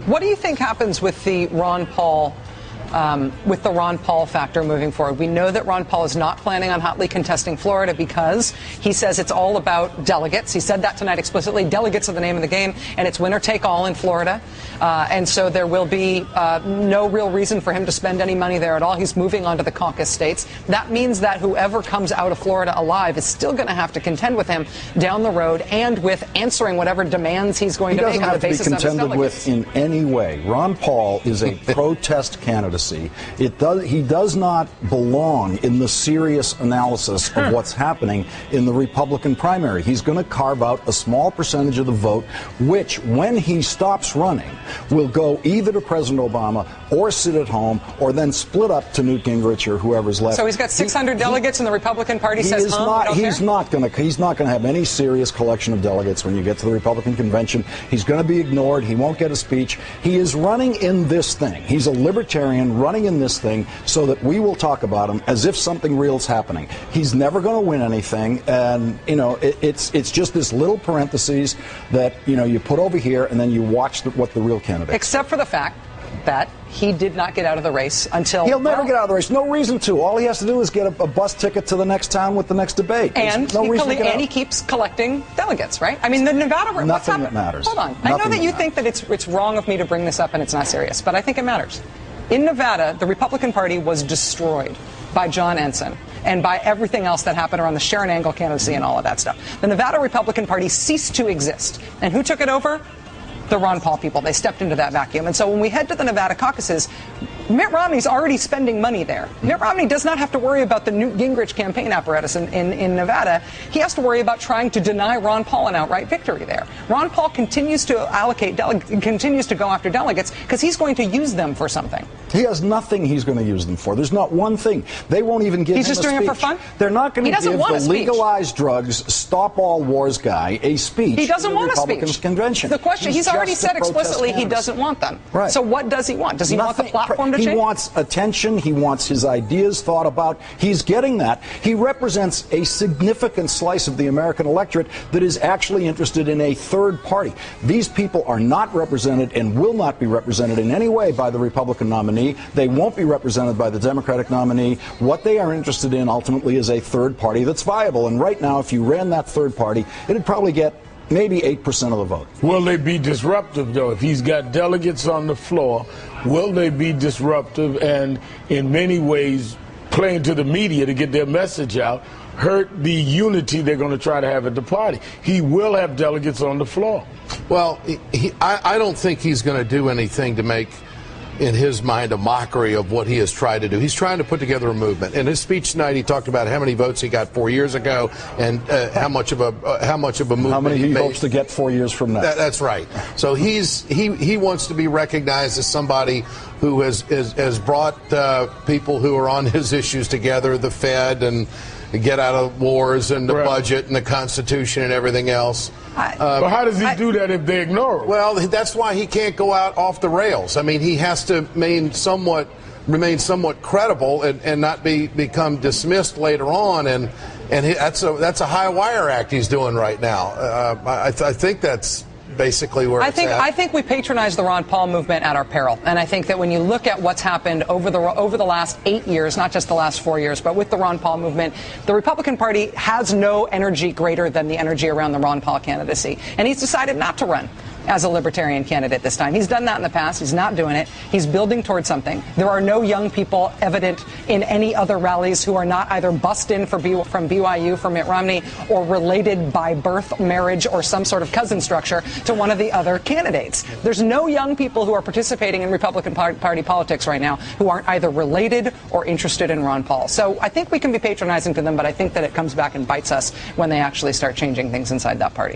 What do you think happens with the Ron Paul factor moving forward? We know that Ron Paul is not planning on hotly contesting Florida because he says it's all about delegates. He said that tonight explicitly. Delegates are the name of the game, and it's winner take all in Florida. And so there will be no real reason for him to spend any money there at all. He's moving on to the caucus states. That means that whoever comes out of Florida alive is still going to have to contend with him down the road and with answering whatever demands he's going to make on the basis of his delegates. He doesn't have to be contended with in any way. Ron Paul is a protest candidate. He does not belong in the serious analysis of what's happening in the Republican primary. He's going to carve out a small percentage of the vote, which, when he stops running, will go either to President Obama or sit at home or then split up to Newt Gingrich or whoever's left. So he's got 600 delegates, and the Republican Party says, he's not going to have any serious collection of delegates when you get to the Republican convention. He's going to be ignored. He won't get a speech. He is running in this thing. He's a libertarian running in this thing so that we will talk about him as if something real is happening. He's never going to win anything, and it's just this little parentheses that you put over here, and then you watch what the real candidate. Except for the fact that he did not get out of the race until... He'll never get out of the race. No reason to. All he has to do is get a bus ticket to the next town with the next debate. And he keeps collecting delegates, right? I mean, the Nevada... Nothing that matters. Hold on. I know that you think that it's wrong of me to bring this up and it's not serious, but I think it matters. In Nevada, the Republican Party was destroyed by John Ensign and by everything else that happened around the Sharon Angle candidacy and all of that stuff. The Nevada Republican Party ceased to exist. And who took it over? The Ron Paul people. They stepped into that vacuum. And so when we head to the Nevada caucuses, Mitt Romney's already spending money there. Mitt Romney does not have to worry about the Newt Gingrich campaign apparatus in Nevada. He has to worry about trying to deny Ron Paul an outright victory there. Ron Paul continues to continues to go after delegates because he's going to use them for something. He has nothing he's going to use them for. There's not one thing. They won't even give him a speech. He's just doing it for fun? They're not going to give the legalized drugs, stop all wars guy a speech. He doesn't want a speech. Convention. The question, he's already said explicitly he doesn't want them. Right. So what does he want? Does he want the platform to change? He wants attention. He wants his ideas thought about. He's getting that. He represents a significant slice of the American electorate that is actually interested in a third party. These people are not represented and will not be represented in any way by the Republican nominee. They won't be represented by the Democratic nominee. What they are interested in ultimately is a third party that's viable. And right now, if you ran that third party, it'd probably get maybe 8% of the vote. Will they be disruptive, though? If he's got delegates on the floor, will they be disruptive and in many ways playing to the media to get their message out, hurt the unity they're going to try to have at the party? He will have delegates on the floor. Well, I don't think he's going to do anything to make, in his mind, a mockery of what he has tried to do. He's trying to put together a movement. In his speech tonight, he talked about how many votes he got 4 years ago and how much of a movement how many he hopes to get 4 years from now. That's right. So he wants to be recognized as somebody who has brought people who are on his issues together, the Fed and get out of wars and the budget and the Constitution and everything else. But how does he do that if they ignore him? Well, that's why he can't go out off the rails. I mean, he has to remain somewhat credible and not become dismissed later on. And that's a high wire act he's doing right now. I think that's basically where it's at. I think we patronize the Ron Paul movement at our peril. And I think that when you look at what's happened over the last 8 years, not just the last 4 years, but with the Ron Paul movement, the Republican Party has no energy greater than the energy around the Ron Paul candidacy. And he's decided not to run as a libertarian candidate this time. He's done that in the past. He's not doing it. He's building towards something. There are no young people evident in any other rallies who are not either bussed in from BYU for Mitt Romney or related by birth, marriage, or some sort of cousin structure to one of the other candidates. There's no young people who are participating in Republican Party politics right now who aren't either related or interested in Ron Paul. So I think we can be patronizing to them, but I think that it comes back and bites us when they actually start changing things inside that party.